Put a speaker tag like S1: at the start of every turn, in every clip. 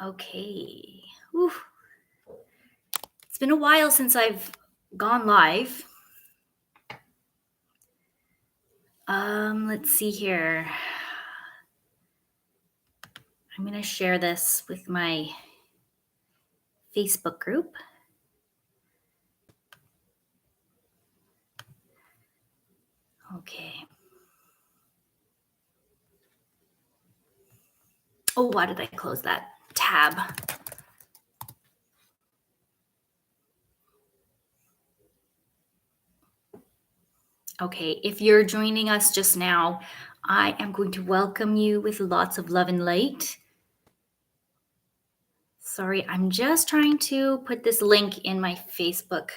S1: Okay. Whew. It's been a while since I've gone live. Let's see here. I'm going to share this with my Facebook group. Okay. Oh, why did I close that tab? Okay, if you're joining us just now, I am going to welcome you with lots of love and light. Sorry, I'm just trying to put this link in my Facebook,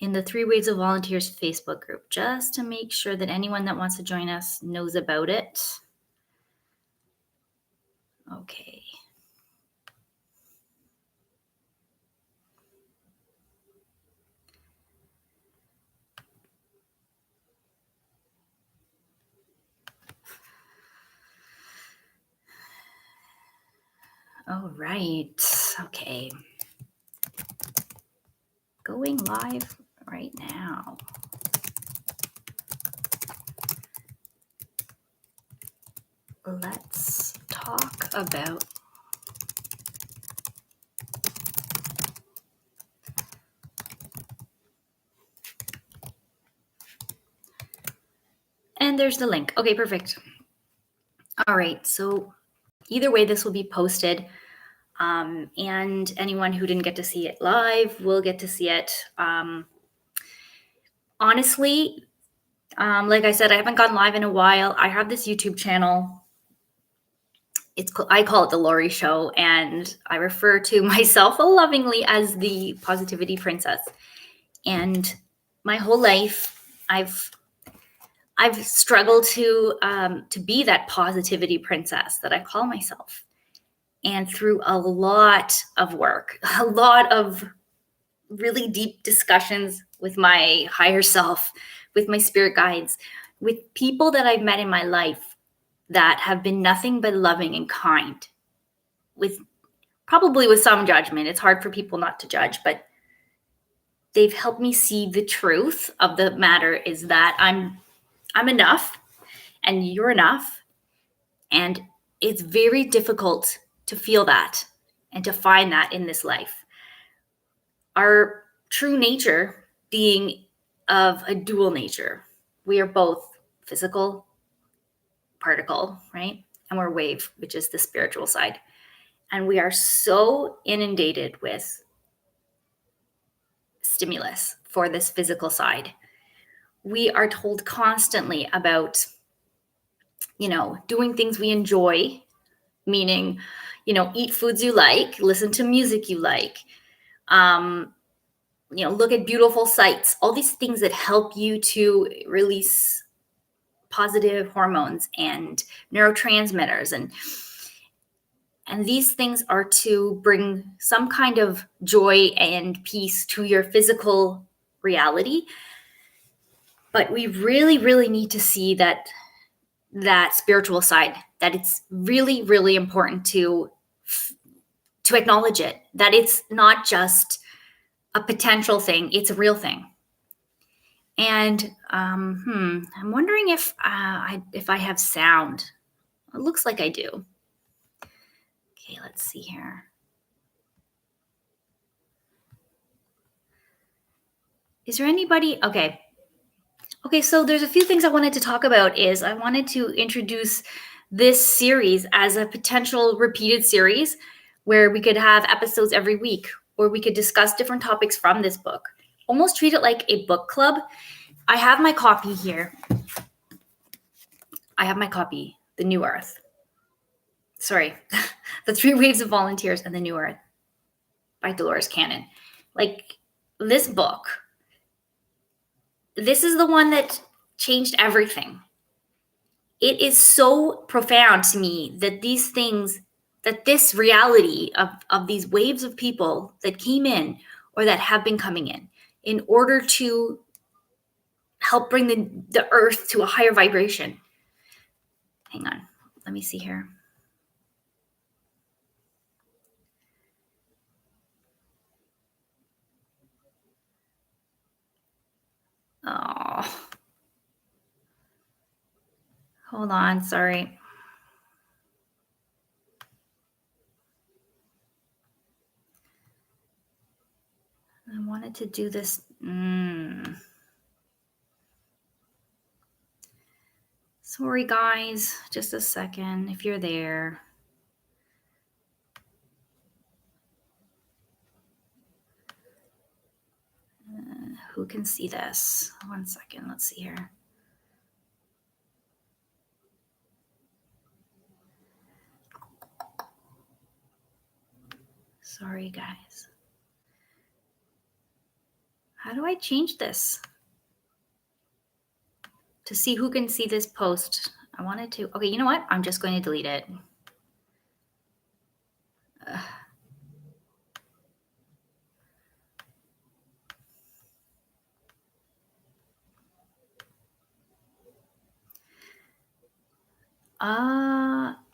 S1: in the 3 Waves of Volunteers Facebook group, just to make sure that anyone that wants to join us knows about it. Okay. All right. Okay. Going live right now. Let's talk about and there's the link. Okay, perfect. All right. So either way, this will be posted. And anyone who didn't get to see it live will get to see it. Honestly, like I said, I haven't gone live in a while. I have this YouTube channel. I call it the Lori Show, and I refer to myself lovingly as the Positivity Princess. And my whole life, I've struggled to be that positivity princess that I call myself. And through a lot of work, a lot of really deep discussions with my higher self, with my spirit guides, with people that I've met in my life that have been nothing but loving and kind, with probably with some judgment. It's hard for people not to judge, but they've helped me see the truth of the matter is that I'm enough and you're enough. And it's very difficult to feel that and to find that in this life. Our true nature being of a dual nature. We are both physical particle, right? And we're wave, which is the spiritual side. And we are so inundated with stimulus for this physical side. We are told constantly about, doing things we enjoy, meaning, eat foods you like, listen to music you like, look at beautiful sights, all these things that help you to release positive hormones and neurotransmitters. And these things are to bring some kind of joy and peace to your physical reality. But we really, really need to see that spiritual side, that it's really, really important to acknowledge it, that it's not just a potential thing, it's a real thing. And I'm wondering if I have sound. It looks like I do. Okay, let's see here. Is there anybody? Okay, so there's a few things I wanted to talk about. I wanted to introduce this series as a potential repeated series where we could have episodes every week, or we could discuss different topics from this book. Almost treat it like a book club. I have my copy here. The New Earth. Sorry, The 3 Waves of Volunteers and the New Earth by Dolores Cannon. Like, this book, this is the one that changed everything. It is so profound to me that these things, that this reality of these waves of people that came in or that have been coming in order to help bring the earth to a higher vibration. Hang on, let me see here. Hold on, sorry. I wanted to do this. Sorry, guys. Just a second, if you're there. Who can see this? 1 second. Let's see here. Sorry, guys. How do I change this? To see who can see this post. I wanted to. Okay, you know what? I'm just going to delete it.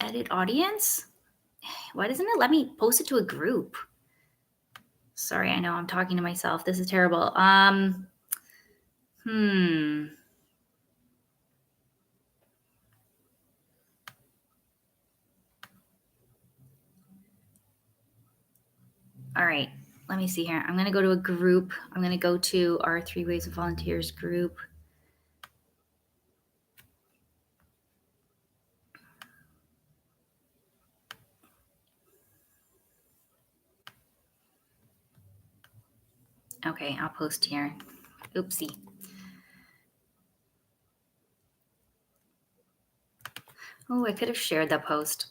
S1: Edit audience? Why doesn't it let me post it to a group? Sorry, I know I'm talking to myself. This is terrible. All right, let me see here. I'm going to go to a group. I'm going to go to our 3 Ways of Volunteers group. Okay, I'll post here. Oopsie. Oh, I could have shared that post.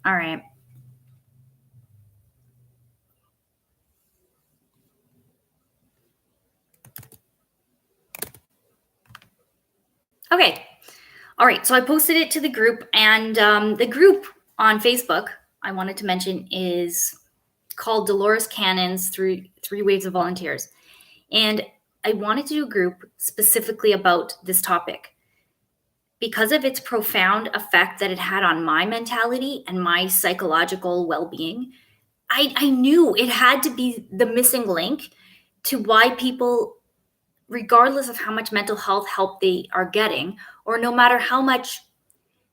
S1: All right. Okay. All right. So I posted it to the group, and the group on Facebook I wanted to mention is called Dolores Cannon's Three Waves of Volunteers. And I wanted to do a group specifically about this topic because of its profound effect that it had on my mentality and my psychological well-being. I knew it had to be the missing link to why people, regardless of how much mental health help they are getting, or no matter how much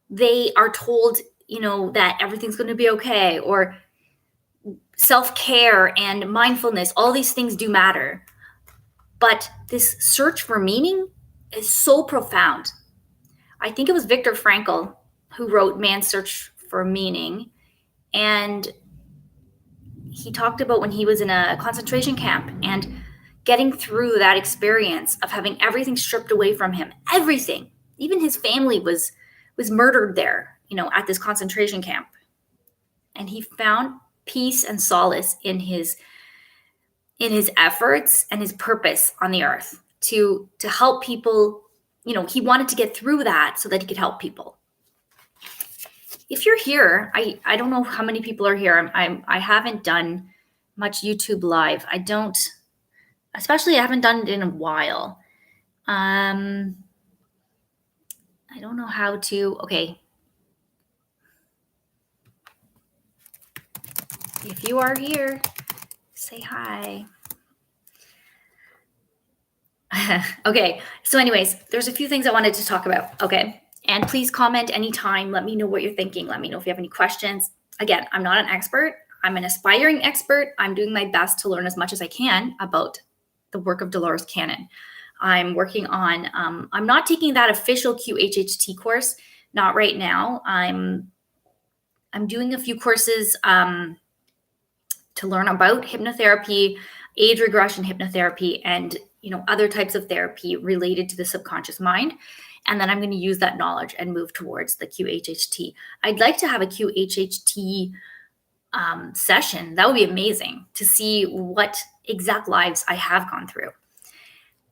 S1: they are told, that everything's going to be okay, or self-care and mindfulness, all these things do matter. But this search for meaning is so profound. I think it was Viktor Frankl who wrote Man's Search for Meaning. And he talked about when he was in a concentration camp and getting through that experience of having everything stripped away from him. Everything. Even his family was murdered there, at this concentration camp. And he found peace and solace in his efforts and his purpose on the earth to help people. He wanted to get through that so that he could help people. If you're here, I don't know how many people are here. I haven't done much YouTube live. I haven't done it in a while. I don't know how to. Okay. If you are here, say hi. Okay. So anyways, there's a few things I wanted to talk about. Okay. And please comment anytime. Let me know what you're thinking. Let me know if you have any questions. Again, I'm not an expert. I'm an aspiring expert. I'm doing my best to learn as much as I can about the work of Dolores Cannon. I'm working on, I'm not taking that official QHHT course, not right now. I'm doing a few courses to learn about hypnotherapy, age regression hypnotherapy, and other types of therapy related to the subconscious mind. And then I'm going to use that knowledge and move towards the QHHT. I'd like to have a QHHT session. That would be amazing to see what exact lives I have gone through.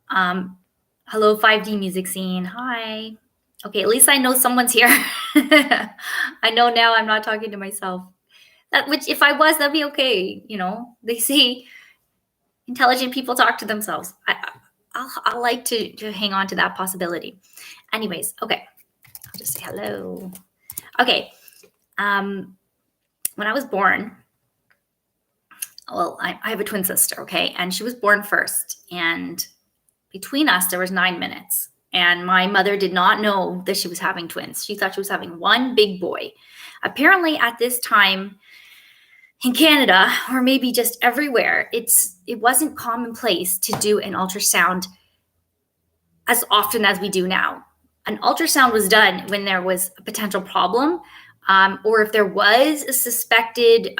S1: Hello, 5D music scene. Hi. Okay, at least I know someone's here. I know now I'm not talking to myself. Which if I was, that'd be okay. They say intelligent people talk to themselves. I like to hang on to that possibility. Anyways, okay. I'll just say hello. Okay. When I was born, well, I have a twin sister, okay? And she was born first. And between us, there was 9 minutes. And my mother did not know that she was having twins. She thought she was having one big boy. Apparently, at this time in Canada, or maybe just everywhere, it wasn't commonplace to do an ultrasound as often as we do now. An ultrasound was done when there was a potential problem, or if there was a suspected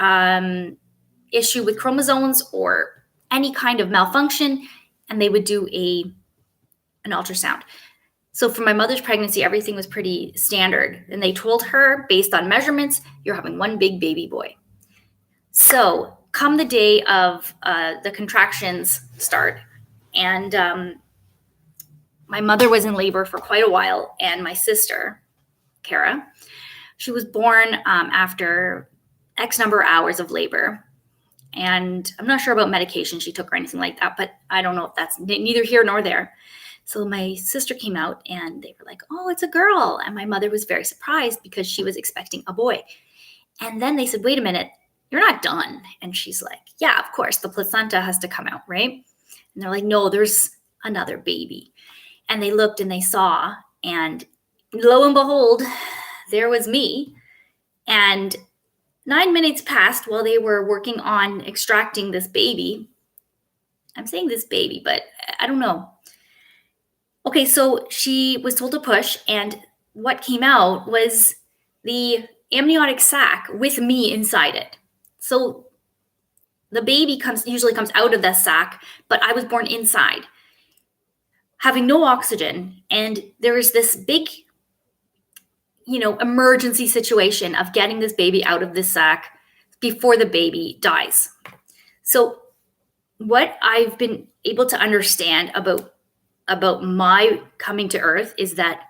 S1: issue with chromosomes or any kind of malfunction, and they would do an ultrasound. So for my mother's pregnancy, everything was pretty standard. And they told her, based on measurements, you're having one big baby boy. So come the day of the contractions start, and my mother was in labor for quite a while, and my sister, Kara, she was born after X number of hours of labor. And I'm not sure about medication she took or anything like that, but I don't know if that's neither here nor there. So my sister came out and they were like, oh, it's a girl. And my mother was very surprised because she was expecting a boy. And then they said, wait a minute, you're not done. And she's like, yeah, of course, the placenta has to come out, right? And they're like, no, there's another baby. And they looked and they saw, and lo and behold, there was me. And 9 minutes passed while they were working on extracting this baby. I'm saying this baby, but I don't know. Okay, so she was told to push, and what came out was the amniotic sac with me inside it. So the baby usually comes out of the sac, but I was born inside, having no oxygen. And there was this big, emergency situation of getting this baby out of the sac before the baby dies. So what I've been able to understand about my coming to earth is that,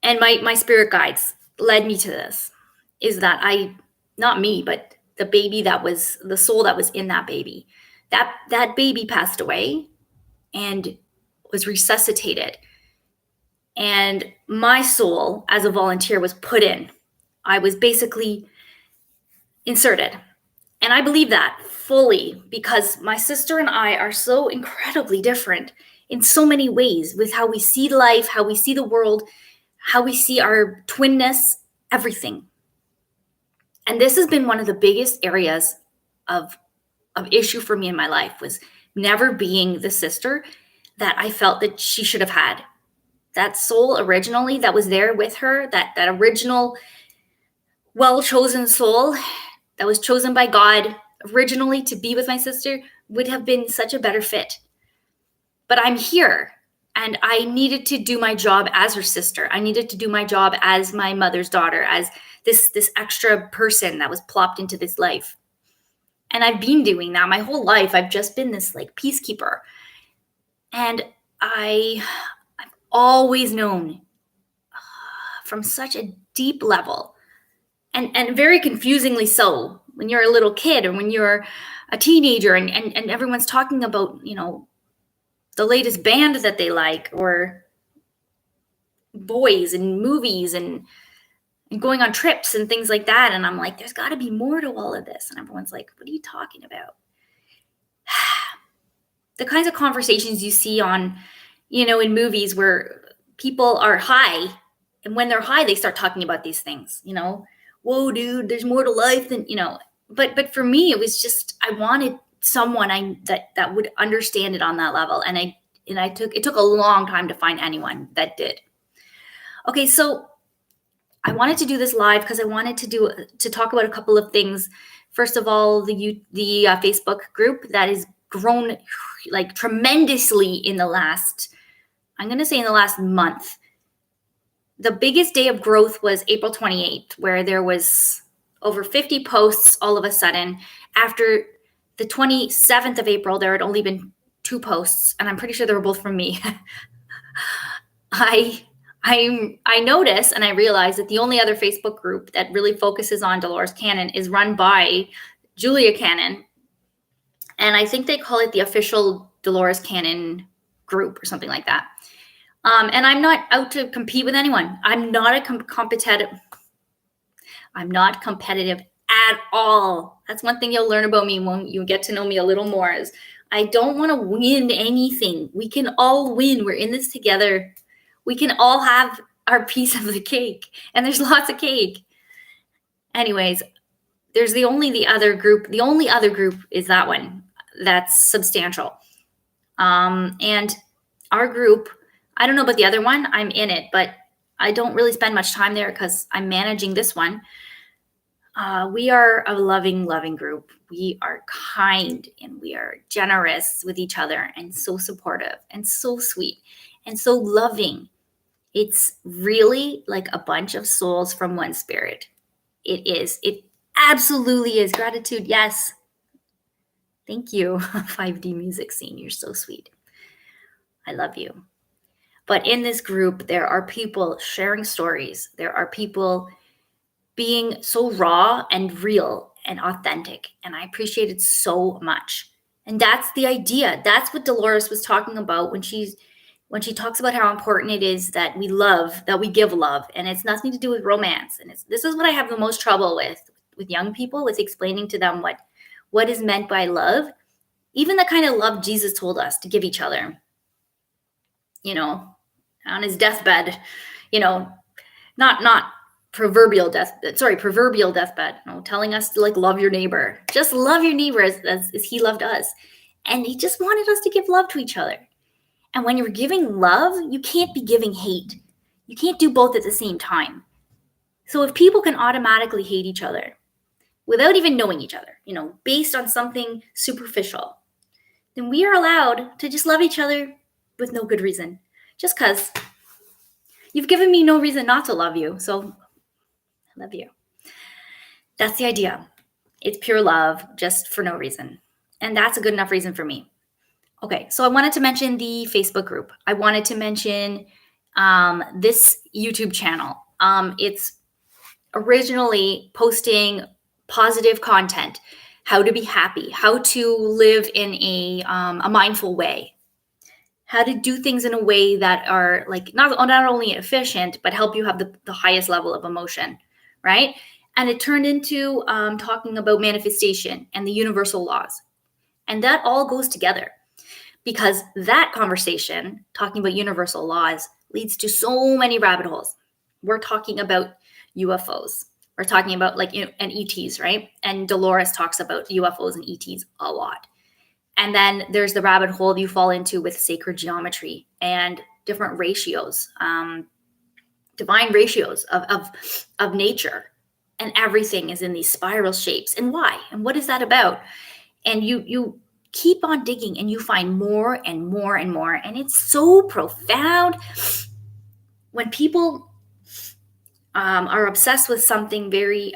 S1: and my spirit guides led me to this, is that not me, but the baby the soul that was in that baby, that baby passed away and was resuscitated. And my soul as a volunteer was put in. I was basically inserted. And I believe that fully because my sister and I are so incredibly different in so many ways with how we see life, how we see the world, how we see our twinness, everything. And this has been one of the biggest areas of issue for me in my life, was never being the sister that I felt that she should have had. That soul originally that was there with her, that original well-chosen soul that was chosen by God originally to be with my sister would have been such a better fit. But I'm here, and I needed to do my job as her sister. I needed to do my job as my mother's daughter, as this extra person that was plopped into this life. And I've been doing that my whole life. I've just been this peacekeeper. And I've always known from such a deep level, and very confusingly so, when you're a little kid or when you're a teenager and everyone's talking about, the latest band that they like, or boys and movies and going on trips and things like that. And I'm like, there's got to be more to all of this. And everyone's like, what are you talking about? The kinds of conversations you see on, in movies where people are high, and when they're high, they start talking about these things, whoa, dude, there's more to life than, but for me, it was just, I wanted someone that would understand it on that level. And it took a long time to find anyone that did. Okay. So I wanted to do this live because I wanted to talk about a couple of things. First of all, the Facebook group that has grown tremendously in the last month. The biggest day of growth was April 28th, where there was over 50 posts all of a sudden. After the 27th of April, there had only been 2 posts, and I'm pretty sure they were both from me. I noticed and I realized that the only other Facebook group that really focuses on Dolores Cannon is run by Julia Cannon. And I think they call it the official Dolores Cannon group or something like that. And I'm not out to compete with anyone. I'm not competitive. I'm not competitive at all. That's one thing you'll learn about me when you get to know me a little more, is I don't want to win anything. We can all win. We're in this together. We can all have our piece of the cake, and there's lots of cake. Anyways, there's the only other group is that one that's substantial. And our group, I don't know about the other one, I'm in it, but I don't really spend much time there because I'm managing this one. We are a loving group. We are kind and we are generous with each other and so supportive and so sweet and so loving. It's really like a bunch of souls from one spirit. It is. It absolutely is. Gratitude. Yes. Thank you. 5D music scene. You're so sweet. I love you. But in this group, there are people sharing stories. There are people being so raw and real and authentic. And I appreciate it so much. And that's the idea. That's what Dolores was talking about when she talks about how important it is that we love, that we give love. And it's nothing to do with romance. And this is what I have the most trouble with young people, with explaining to them what is meant by love. Even the kind of love Jesus told us to give each other, on his deathbed, not proverbial deathbed, telling us to love your neighbor. Just love your neighbor as he loved us. And he just wanted us to give love to each other. And when you're giving love, you can't be giving hate. You can't do both at the same time. So if people can automatically hate each other without even knowing each other, based on something superficial, then we are allowed to just love each other with no good reason. Just because you've given me no reason not to love you. So I love you. That's the idea. It's pure love, just for no reason. And that's a good enough reason for me. Okay, so I wanted to mention the Facebook group. I wanted to mention this YouTube channel. It's originally posting positive content, how to be happy, how to live in a mindful way, how to do things in a way that are not only efficient, but help you have the highest level of emotion, right? And it turned into talking about manifestation and the universal laws. And that all goes together, because that conversation, talking about universal laws, leads to so many rabbit holes. We're talking about UFOs. We're talking about and ETs, right? And Dolores talks about UFOs and ETs a lot. And then there's the rabbit hole you fall into with sacred geometry and different ratios, divine ratios of nature. And everything is in these spiral shapes. And why? And what is that about? And you keep on digging and you find more and more and more. And it's so profound. When people are obsessed with something very,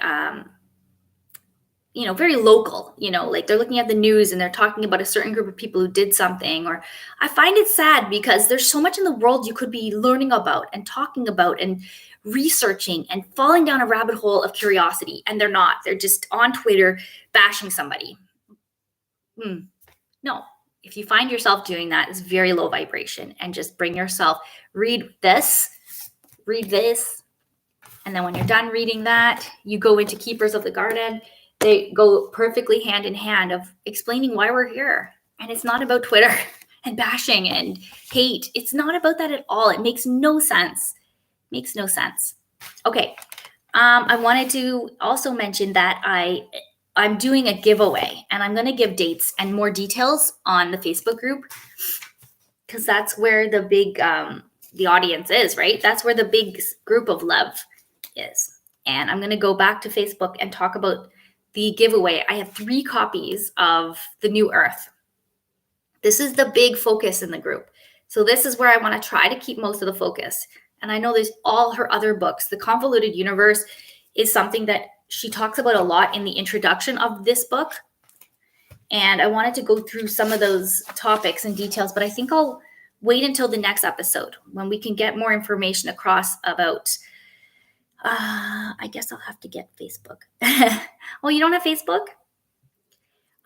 S1: very local, they're looking at the news and they're talking about a certain group of people who did something, or I find it sad because there's so much in the world you could be learning about and talking about and researching and falling down a rabbit hole of curiosity. And they're just on Twitter bashing somebody. No, if you find yourself doing that, it's very low vibration, and just bring yourself, read this. And then when you're done reading that, you go into Keepers of the Garden. They go perfectly hand in hand of explaining why we're here. And it's not about Twitter and bashing and hate. It's not about that at all. It makes no sense. Okay. I wanted to also mention that I'm doing a giveaway, and I'm going to give dates and more details on the Facebook group, because that's where the big, the audience is, right? That's where the big group of love is. And I'm going to go back to Facebook and talk about the giveaway. I have 3 copies of The New Earth. This is the big focus in the group. So this is where I want to try to keep most of the focus. And I know there's all her other books. The Convoluted Universe is something that she talks about a lot in the introduction of this book. And I wanted to go through some of those topics and details, but I think I'll wait until the next episode when we can get more information across about, I guess I'll have to get Facebook. Oh, you don't have Facebook?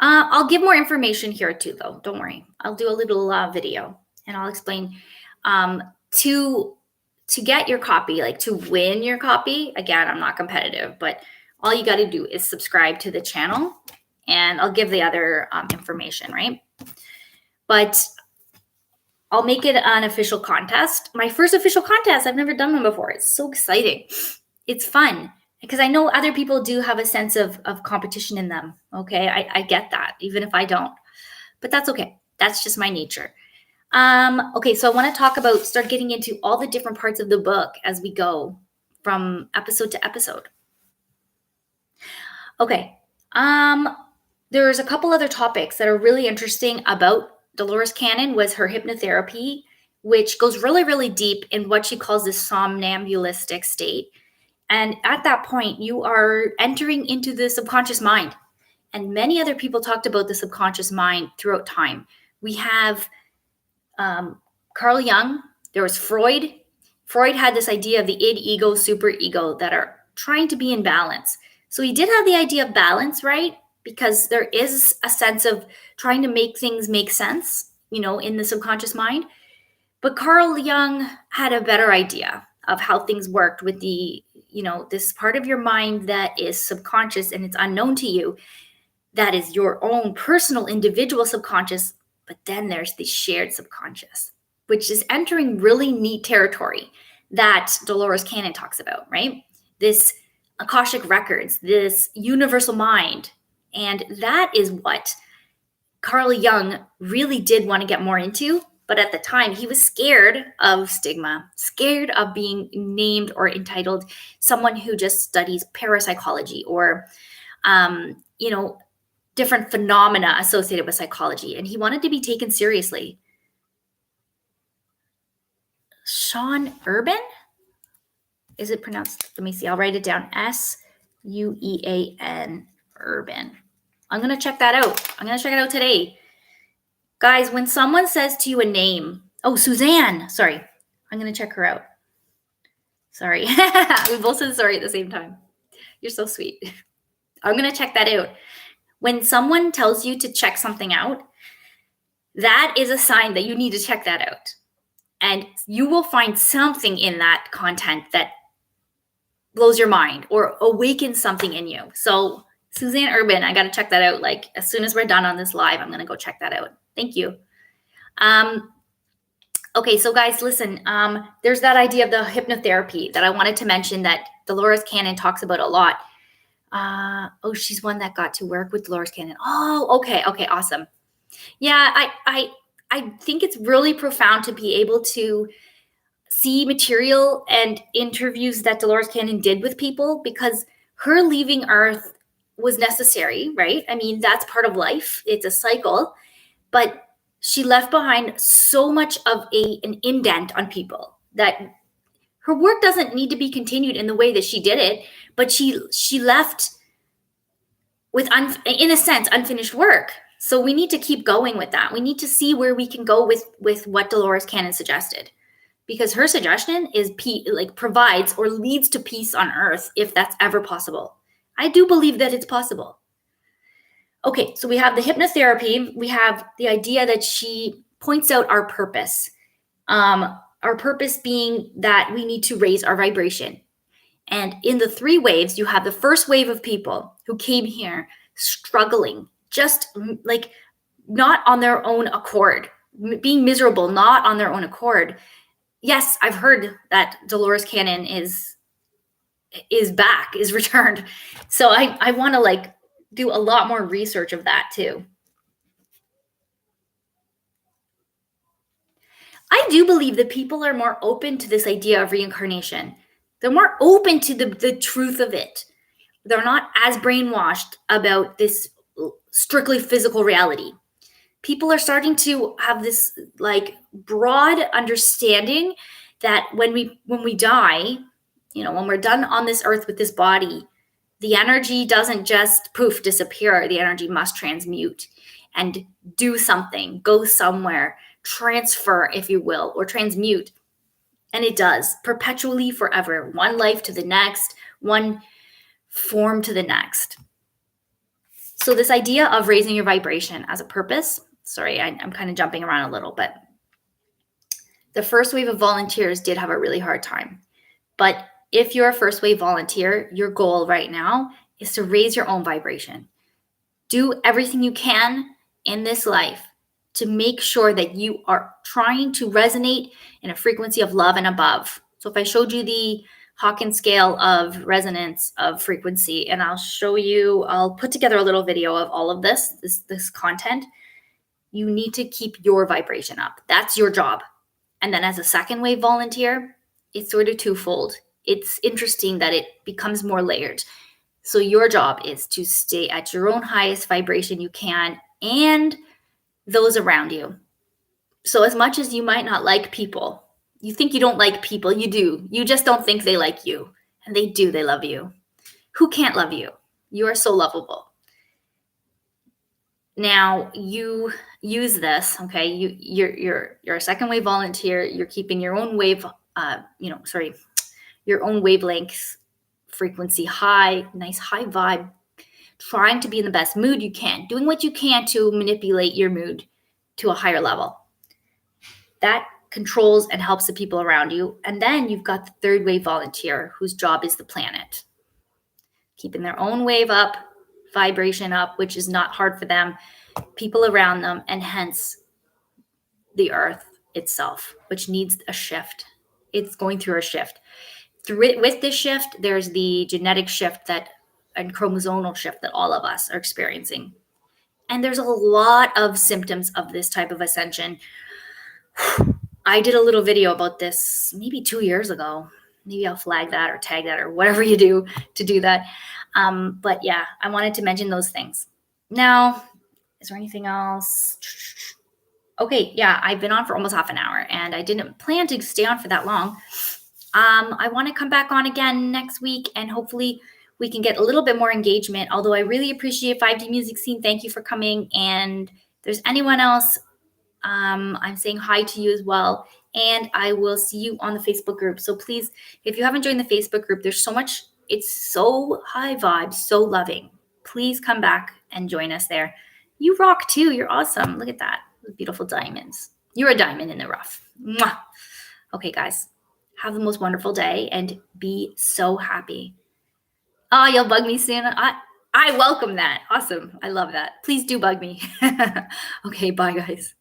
S1: I'll give more information here too, though. Don't worry. I'll do a little video and I'll explain to get your copy, like to win your copy. Again, I'm not competitive, but all you got to do is subscribe to the channel, and I'll give the other information, right? But I'll make it an official contest. My first official contest. I've never done one before. It's so exciting. It's fun because I know other people do have a sense of competition in them. Okay, I get that, even if I don't. But that's okay. That's just my nature. Okay, so I want to start getting into all the different parts of the book as we go from episode to episode. Okay, there's a couple other topics that are really interesting about Dolores Cannon. Was her hypnotherapy, which goes really, really deep in what she calls this somnambulistic state. And at that point, you are entering into the subconscious mind. And many other people talked about the subconscious mind throughout time. We have Carl Jung. There was Freud. Freud had this idea of the id, ego, superego that are trying to be in balance. So he did have the idea of balance, right? Because there is a sense of trying to make things make sense, in the subconscious mind. But Carl Jung had a better idea of how things worked with the, this part of your mind that is subconscious and it's unknown to you. That is your own personal individual subconscious. But then there's the shared subconscious, which is entering really neat territory that Dolores Cannon talks about, right? This Akashic records, this universal mind. And that is what Carl Jung really did want to get more into. But at the time, he was scared of stigma, scared of being named or entitled someone who just studies parapsychology or, different phenomena associated with psychology. And he wanted to be taken seriously. Sean Urban? Is it pronounced? Let me see. I'll write it down. Suean Urban. I'm going to check that out. I'm going to check it out today. Guys, when someone says to you a name, Suzanne, sorry. I'm going to check her out. Sorry. We both said sorry at the same time. You're so sweet. I'm going to check that out. When someone tells you to check something out, that is a sign that you need to check that out. And you will find something in that content that blows your mind or awakens something in you. So Suzanne Urban, I got to check that out. Like as soon as we're done on this live, I'm going to go check that out. Thank you. Okay, so guys, listen, there's that idea of the hypnotherapy that I wanted to mention that Dolores Cannon talks about a lot. She's one that got to work with Dolores Cannon. Oh, okay, awesome. Yeah, I think it's really profound to be able to see material and interviews that Dolores Cannon did with people, because her leaving Earth was necessary, right? I mean, that's part of life. It's a cycle. But she left behind so much of an indent on people that her work doesn't need to be continued in the way that she did it, but she left with, in a sense, unfinished work. So we need to keep going with that. We need to see where we can go with what Dolores Cannon suggested, because her suggestion is provides or leads to peace on Earth, if that's ever possible. I do believe that it's possible. Okay, so we have the hypnotherapy. We have the idea that she points out our purpose. Our purpose being that we need to raise our vibration. And in the 3 waves, you have the first wave of people who came here struggling, just like not on their own accord, being miserable, not on their own accord. Yes, I've heard that Dolores Cannon is back, is returned. So I want to do a lot more research of that too. I do believe that people are more open to this idea of reincarnation. They're more open to the truth of it. They're not as brainwashed about this strictly physical reality. People are starting to have this broad understanding that when we die, when we're done on this earth with this body, the energy doesn't just poof disappear. The energy must transmute and do something, go somewhere, transfer, if you will, or transmute. And it does perpetually, forever, one life to the next, one form to the next. So this idea of raising your vibration as a purpose, sorry, I'm kind of jumping around a little, but the first wave of volunteers did have a really hard time. But if you're a first wave volunteer, your goal right now is to raise your own vibration. Do everything you can in this life to make sure that you are trying to resonate in a frequency of love and above. So if I showed you the Hawkins scale of resonance of frequency, and I'll put together a little video of all of this content. You need to keep your vibration up. That's your job. And then as a second wave volunteer, it's sort of twofold. It's interesting that it becomes more layered. So your job is to stay at your own highest vibration you can and those around you. So as much as you might not like people, you think you don't like people, you do. You just don't think they like you. And they do, they love you. Who can't love you? You are so lovable. Now you use this, okay? You're a second wave volunteer. You're keeping your own wave, your own wavelength frequency high, nice high vibe, trying to be in the best mood you can, doing what you can to manipulate your mood to a higher level. That controls and helps the people around you. And then you've got the third wave volunteer whose job is the planet, keeping their own wave up, vibration up, which is not hard for them, people around them, and hence the earth itself, which needs a shift. It's going through a shift. With this shift, there's the genetic shift and chromosomal shift that all of us are experiencing. And there's a lot of symptoms of this type of ascension. I did a little video about this maybe 2 years ago. Maybe I'll flag that or tag that or whatever you do to do that. But yeah, I wanted to mention those things. Now, is there anything else? Okay, yeah, I've been on for almost half an hour and I didn't plan to stay on for that long. I want to come back on again next week and hopefully we can get a little bit more engagement. Although I really appreciate 5D Music Scene. Thank you for coming. And if there's anyone else, I'm saying hi to you as well. And I will see you on the Facebook group. So please, if you haven't joined the Facebook group, there's so much, it's so high vibe, so loving. Please come back and join us there. You rock too. You're awesome. Look at that. Those beautiful diamonds. You're a diamond in the rough. Mwah. Okay, guys. Have the most wonderful day and be so happy. Oh, you'll bug me soon. I welcome that. Awesome. I love that. Please do bug me. Okay, bye, guys.